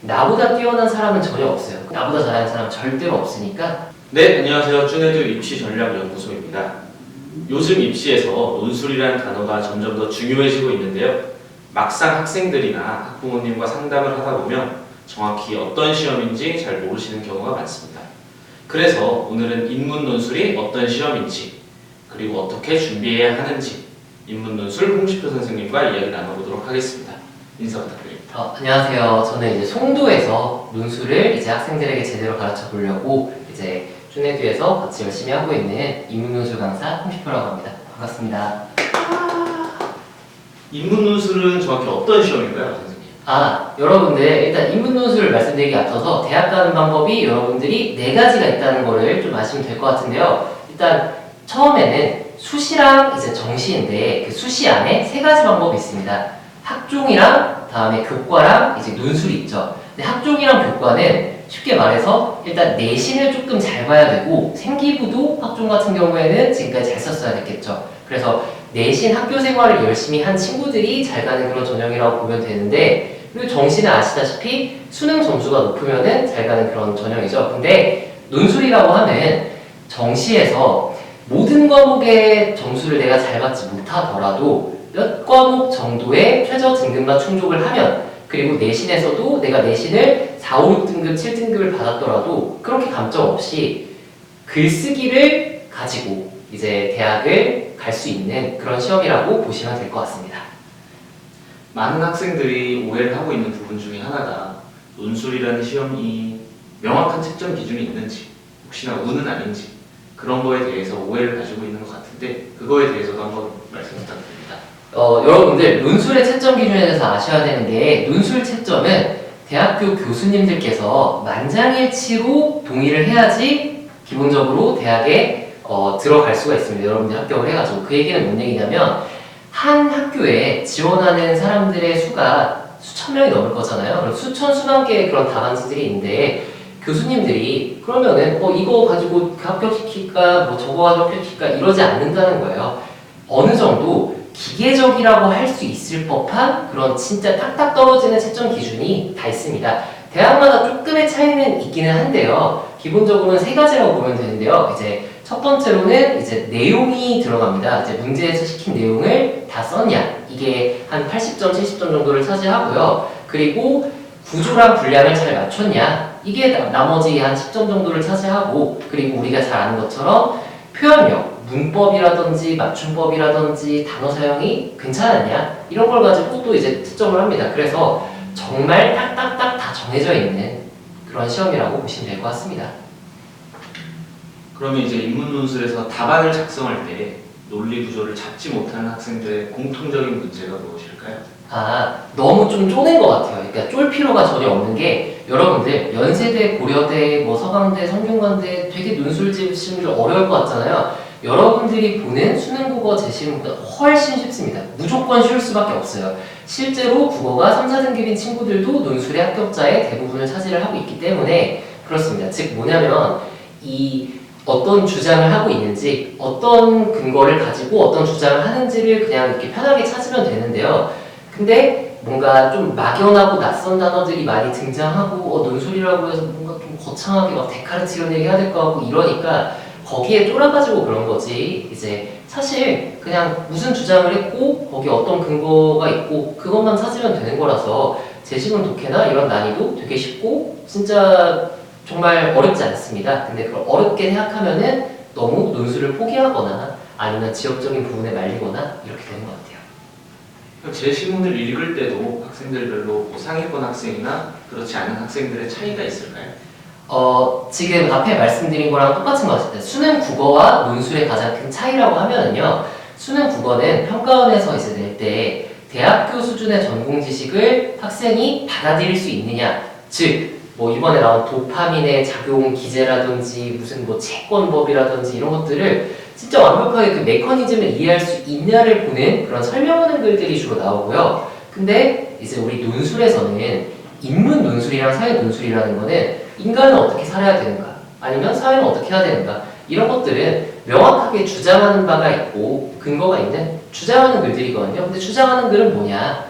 나보다 뛰어난 사람은 전혀 없어요. 나보다 잘하는 사람은 절대로 없으니까. 네, 안녕하세요. 쭈네드 입시전략연구소입니다. 요즘 입시에서 논술이라는 단어가 점점 더 중요해지고 있는데요. 막상 학생들이나 학부모님과 상담을 하다 보면 정확히 어떤 시험인지 잘 모르시는 경우가 많습니다. 그래서 오늘은 인문논술이 어떤 시험인지, 그리고 어떻게 준비해야 하는지 인문논술 홍시표 선생님과 이야기 나눠보도록 하겠습니다. 인사 부탁드립니다. 안녕하세요. 저는 이제 송도에서 논술을 이제 학생들에게 제대로 가르쳐 보려고 이제 쭈네드에서 같이 열심히 하고 있는 인문논술 강사 홍시표라고 합니다. 반갑습니다. 인문논술은 정확히 어떤 시험인가요, 선생님? 여러분들 일단 인문논술을 말씀드리기 앞서서 대학 가는 방법이 여러분들이 4가지가 있다는 거를 좀 아시면 될 것 같은데요. 일단 처음에는 수시랑 이제 정시인데 그 수시 안에 3가지 방법이 있습니다. 학종이랑 다음에 교과랑 이제 논술이 있죠. 근데 학종이랑 교과는 쉽게 말해서 일단 내신을 조금 잘 봐야 되고 생기부도 학종 같은 경우에는 지금까지 잘 썼어야 됐겠죠. 그래서 내신 학교 생활을 열심히 한 친구들이 잘 가는 그런 전형이라고 보면 되는데, 그리고 정시는 아시다시피 수능 점수가 높으면은 잘 가는 그런 전형이죠. 근데 논술이라고 하면 정시에서 모든 과목의 점수를 내가 잘 받지 못하더라도 몇 과목 정도의 최저 등급만 충족을 하면, 그리고 내신에서도 내가 내신을 4, 5, 6등급, 7등급을 받았더라도 그렇게 감점 없이 글쓰기를 가지고 이제 대학을 갈 수 있는 그런 시험이라고 보시면 될 것 같습니다. 많은 학생들이 오해를 하고 있는 부분 중에 하나가 논술이라는 시험이 명확한 채점 기준이 있는지, 혹시나 운은 아닌지 그런 거에 대해서 오해를 가지고 있는 것 같은데, 그거에 대해서도 한번 말씀 부탁드립니다. 여러분들 논술의 채점 기준에 대해서 아셔야 되는 게, 논술 채점은 대학교 교수님들께서 만장일치로 동의를 해야지 기본적으로 대학에 들어갈 수가 있습니다. 여러분들 합격을 해가지고. 그 얘기는 뭔 얘기냐면, 한 학교에 지원하는 사람들의 수가 수천 명이 넘을 거잖아요. 그럼 수천 수만 개의 그런 답안지들이 있는데, 교수님들이 그러면은 이거 가지고 합격시킬까, 뭐 저거 가지고 합격시킬까 이러지 않는다는 거예요. 어느 정도 기계적이라고 할 수 있을 법한 그런 진짜 딱딱 떨어지는 채점 기준이 다 있습니다. 대학마다 조금의 차이는 있기는 한데요. 기본적으로는 3가지라고 보면 되는데요. 이제 첫 번째로는 이제 내용이 들어갑니다. 이제 문제에서 시킨 내용을 다 썼냐, 이게 한 80점, 70점 정도를 차지하고요. 그리고 구조랑 분량을 잘 맞췄냐, 이게 나머지 한 10점 정도를 차지하고, 그리고 우리가 잘 아는 것처럼 표현력, 문법이라든지 맞춤법이라든지 단어 사용이 괜찮았냐, 이런 걸 가지고 또 이제 채점을 합니다. 그래서 정말 딱딱딱 다 정해져 있는 그런 시험이라고 보시면 될 것 같습니다. 그러면 이제 인문논술에서 답안을 작성할 때 논리 구조를 잡지 못하는 학생들의 공통적인 문제가 무엇일까요? 너무 좀 쪼낸 것 같아요. 그러니까 쫄 필요가 전혀 없는 게, 여러분들 연세대, 고려대, 뭐 서강대, 성균관대 되게 논술집 시험들 어려울 것 같잖아요. 여러분들이 보는 수능국어 제시문보다 훨씬 쉽습니다. 무조건 쉬울 수밖에 없어요. 실제로 국어가 3, 4등급인 친구들도 논술의 합격자의 대부분을 차지를 하고 있기 때문에 그렇습니다. 즉 뭐냐면, 어떤 주장을 하고 있는지, 어떤 근거를 가지고 어떤 주장을 하는지를 그냥 이렇게 편하게 찾으면 되는데요. 근데 뭔가 좀 막연하고 낯선 단어들이 많이 등장하고 논술이라고 해서 뭔가 좀 거창하게 막 데카르트 이런 얘기 해야 될 것 같고 이러니까 거기에 쫄아가지고 그런 거지, 이제 사실 그냥 무슨 주장을 했고 거기에 어떤 근거가 있고 그것만 찾으면 되는 거라서 제시문 독해나 이런 난이도 되게 쉽고 진짜 정말 어렵지 않습니다. 근데 그걸 어렵게 생각하면은 너무 논술을 포기하거나 아니면 지역적인 부분에 말리거나 이렇게 되는 것 같아요. 제시문을 읽을 때도 학생들별로 뭐 상위권 학생이나 그렇지 않은 학생들의 차이가 있을까요? 지금 앞에 말씀드린 거랑 똑같은 것 같습니다. 수능 국어와 논술의 가장 큰 차이라고 하면은요, 수능 국어는 평가원에서 이제 낼 때 대학교 수준의 전공 지식을 학생이 받아들일 수 있느냐, 즉 뭐 이번에 나온 도파민의 작용 기제라든지 무슨 뭐 채권법이라든지 이런 것들을 진짜 완벽하게 그 메커니즘을 이해할 수 있냐를 보는 그런 설명하는 글들이 주로 나오고요. 근데 이제 우리 논술에서는 인문 논술이랑 사회 논술이라는 거는 인간은 어떻게 살아야 되는가, 아니면 사회는 어떻게 해야 되는가, 이런 것들은 명확하게 주장하는 바가 있고 근거가 있는 주장하는 글들이거든요. 근데 주장하는 글은 뭐냐?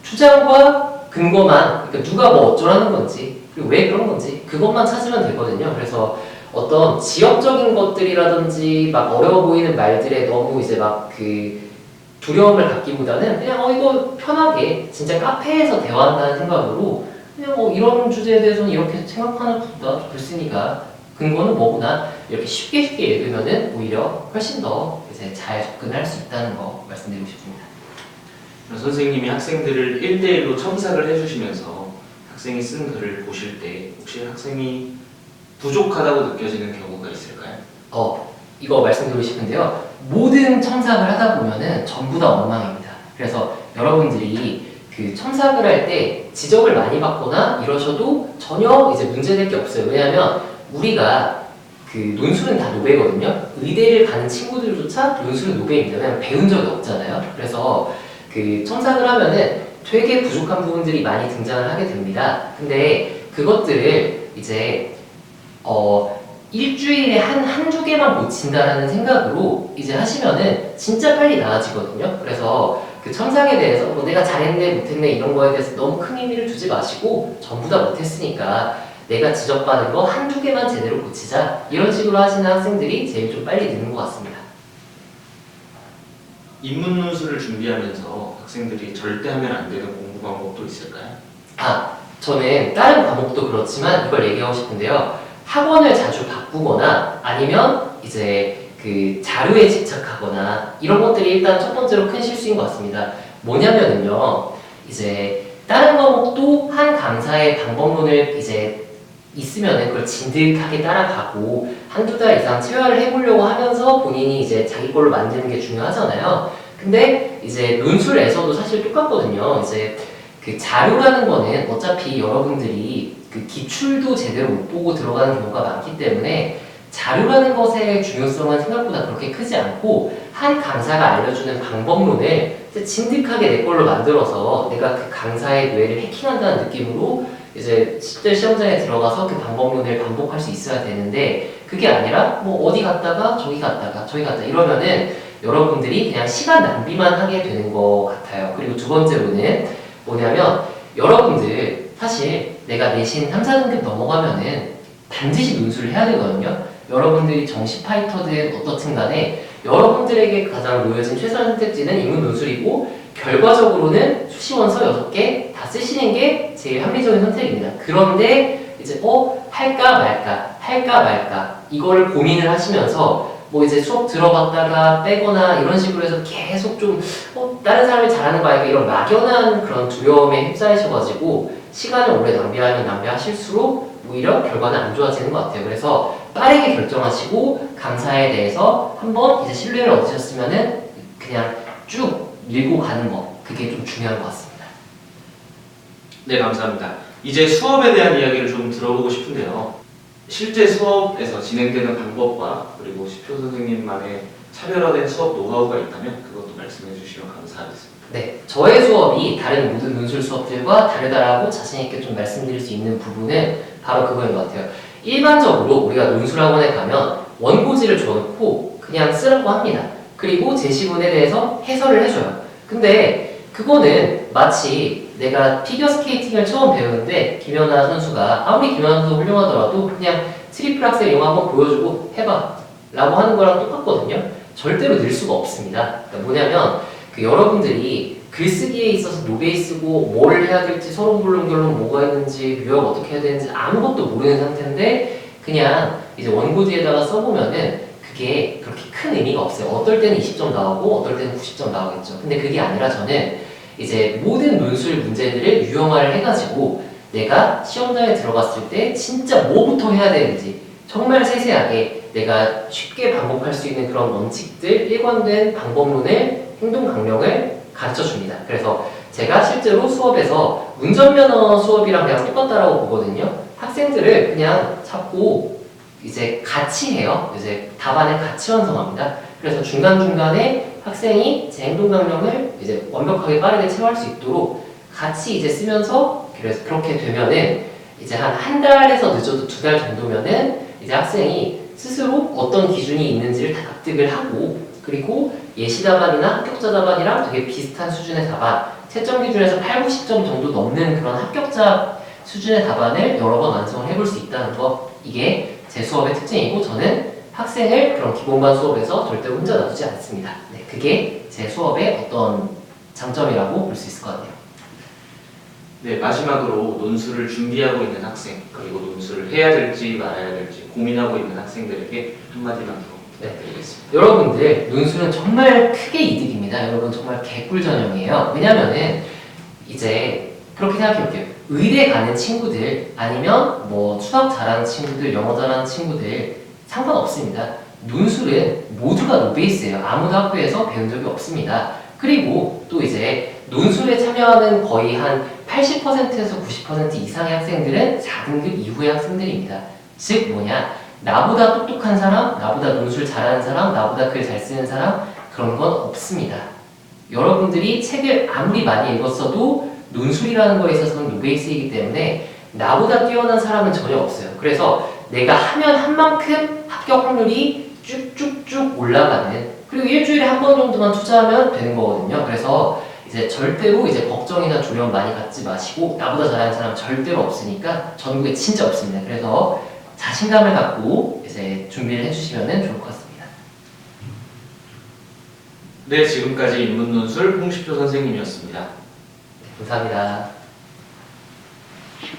주장과 근거만, 그러니까 누가 뭐 어쩌라는 건지, 그리고 왜 그런 건지, 그것만 찾으면 되거든요. 그래서 어떤 지역적인 것들이라든지 막 어려워 보이는 말들에 너무 이제 막 그 두려움을 갖기보다는 그냥 이거 편하게 진짜 카페에서 대화한다는 생각으로 그냥 이런 주제에 대해서는 이렇게 생각하는 것보다 글쓰니까 근거는 뭐구나 이렇게 쉽게 쉽게 읽으면은 오히려 훨씬 더 이제 잘 접근을 할 수 있다는 거 말씀드리고 싶습니다. 선생님이 학생들을 1대1로 첨삭을 해주시면서 학생이 쓴 글을 보실 때 혹시 학생이 부족하다고 느껴지는 경우가 있을까요? 이거 말씀드리고 싶은데요. 모든 첨삭을 하다 보면은 전부 다 엉망입니다. 그래서 여러분들이 그 첨삭을 할 때 지적을 많이 받거나 이러셔도 전혀 이제 문제될 게 없어요. 왜냐하면 우리가 그 논술은 다 노배거든요. 의대를 가는 친구들조차 논술은 노배입니다. 왜냐면 배운 적이 없잖아요. 그래서 그 첨삭을 하면은 되게 부족한 부분들이 많이 등장을 하게 됩니다. 근데 그것들을 이제 일주일에 한두 개만 고친다라는 생각으로 이제 하시면은 진짜 빨리 나아지거든요. 그래서 그 첨삭에 대해서 뭐 내가 잘했네 못했네 이런 거에 대해서 너무 큰 의미를 두지 마시고 전부 다 못했으니까 내가 지적받은 거 한두 개만 제대로 고치자 이런 식으로 하시는 학생들이 제일 좀 빨리 느는 것 같습니다. 인문 논술을 준비하면서 학생들이 절대 하면 안 되는 공부 방법도 있을까요? 저는 다른 과목도 그렇지만 이걸 얘기하고 싶은데요. 학원을 자주 바꾸거나 아니면 이제 그 자료에 집착하거나 이런 것들이 일단 첫 번째로 큰 실수인 것 같습니다. 뭐냐면은요, 이제 다른 과목도 한 강사의 방법론을 이제 있으면은 그걸 진득하게 따라가고 한두 달 이상 체화를 해보려고 하면서 본인이 이제 자기 걸로 만드는 게 중요하잖아요. 근데 이제 논술에서도 사실 똑같거든요. 이제 그 자료라는 거는 어차피 여러분들이 그 기출도 제대로 못 보고 들어가는 경우가 많기 때문에 자료라는 것의 중요성은 생각보다 그렇게 크지 않고 한 강사가 알려주는 방법론을 진득하게 내 걸로 만들어서 내가 그 강사의 뇌를 해킹한다는 느낌으로 이제 실제 시험장에 들어가서 그 방법론을 반복할 수 있어야 되는데 그게 아니라 뭐 어디 갔다가 저기 갔다가 저기 갔다 이러면은 여러분들이 그냥 시간 낭비만 하게 되는 것 같아요. 그리고 두 번째로는 뭐냐면 여러분들 사실 내가 내신 3, 4등급 넘어가면은 반드시 논술을 해야 되거든요. 여러분들이 정시 파이터든 어떻든 간에 여러분들에게 가장 놓여진 최선의 선택지는 인문 논술이고 결과적으로는 수시원서 6개 다 쓰시는 게 제일 합리적인 선택입니다. 그런데 이제 할까 말까 이거를 고민을 하시면서 뭐 이제 수업 들어갔다가 빼거나 이런 식으로 해서 계속 좀 다른 사람이 잘하는 거 아니까 이런 막연한 그런 두려움에 휩싸이셔가지고 시간을 오래 낭비하면 낭비하실수록 오히려 결과는 안 좋아지는 것 같아요. 그래서 빠르게 결정하시고 강사에 대해서 한번 이제 신뢰를 얻으셨으면은 그냥 쭉 밀고 가는 거 그게 좀 중요한 것 같습니다. 네, 감사합니다. 이제 수업에 대한 이야기를 좀 들어보고 싶은데요. 실제 수업에서 진행되는 방법과 그리고 시표 선생님만의 차별화된 수업 노하우가 있다면 그것도 말씀해 주시면 감사하겠습니다. 네, 저의 수업이 다른 모든 논술 수업들과 다르다라고 자신있게 좀 말씀드릴 수 있는 부분은 바로 그거인 것 같아요. 일반적으로 우리가 논술학원에 가면 원고지를 줘놓고 그냥 쓰라고 합니다. 그리고 제시문에 대해서 해설을 해줘요. 근데 그거는 마치 내가 피겨스케이팅을 처음 배우는데 김연아 선수가 아무리 김연아 선수가 훌륭하더라도 그냥 트리플 악셀 이런 거 한번 보여주고 해봐 라고 하는 거랑 똑같거든요. 절대로 늘 수가 없습니다. 그러니까 뭐냐면 그 여러분들이 글쓰기에 있어서 노베이스고 뭘 해야 될지 서론불능결론 뭐가 있는지 요약 어떻게 해야 되는지 아무것도 모르는 상태인데 그냥 이제 원고지에다가 써보면은 그게 그렇게 큰 의미가 없어요. 어떨 때는 20점 나오고 어떨 때는 90점 나오겠죠. 근데 그게 아니라 저는 이제 모든 논술 문제들을 유형화를 해가지고 내가 시험장에 들어갔을 때 진짜 뭐부터 해야 되는지 정말 세세하게 내가 쉽게 반복할 수 있는 그런 원칙들, 일관된 방법론을 행동 강령을 가르쳐 줍니다. 그래서 제가 실제로 수업에서 운전면허 수업이랑 그냥 똑같다라고 보거든요. 학생들을 그냥 잡고 이제 같이 해요. 이제 답안을 같이 완성합니다. 그래서 중간중간에 학생이 제 행동 강령을 이제 완벽하게 빠르게 체화할 수 있도록 같이 이제 쓰면서 그래서 그렇게 되면은 이제 한 달에서 늦어도 2달 정도면은 이제 학생이 스스로 어떤 기준이 있는지를 다 납득을 하고 그리고 예시 답안이나 합격자 답안이랑 되게 비슷한 수준의 답안 채점 기준에서 8, 90점 정도 넘는 그런 합격자 수준의 답안을 여러 번 완성을 해볼 수 있다는 것, 이게 제 수업의 특징이고 저는 학생을 그런 기본반 수업에서 절대로 혼자 놔두지 않습니다. 네, 그게 제 수업의 어떤 장점이라고 볼 수 있을 것 같네요. 네, 마지막으로 논술을 준비하고 있는 학생, 그리고 논술을 해야 될지 말아야 될지 고민하고 있는 학생들에게 한마디만 더 부탁드리겠습니다. 여러분들, 논술은 정말 크게 이득입니다. 여러분 정말 개꿀전형이에요. 왜냐면은 이제 그렇게 생각해볼게요. 의대 가는 친구들 아니면 뭐 수학 잘하는 친구들, 영어 잘하는 친구들 상관없습니다. 논술은 모두가 노베이스예요. 아무도 학교에서 배운 적이 없습니다. 그리고 또 이제 논술에 참여하는 거의 한 80%에서 90% 이상의 학생들은 4등급 이후의 학생들입니다. 즉 뭐냐? 나보다 똑똑한 사람, 나보다 논술 잘하는 사람, 나보다 글 잘 쓰는 사람, 그런 건 없습니다. 여러분들이 책을 아무리 많이 읽었어도 논술이라는 거에 있어서는 노베이스이기 때문에 나보다 뛰어난 사람은 전혀 없어요. 그래서 내가 하면 한 만큼 합격 확률이 쭉쭉쭉 올라가는, 그리고 일주일에 한 번 정도만 투자하면 되는 거거든요. 그래서 이제 절대로 이제 걱정이나 두려움 많이 갖지 마시고, 나보다 잘하는 사람 절대로 없으니까, 전국에 진짜 없습니다. 그래서 자신감을 갖고 이제 준비를 해주시면 좋을 것 같습니다. 네, 지금까지 인문논술 홍식표 선생님이었습니다. 감사합니다.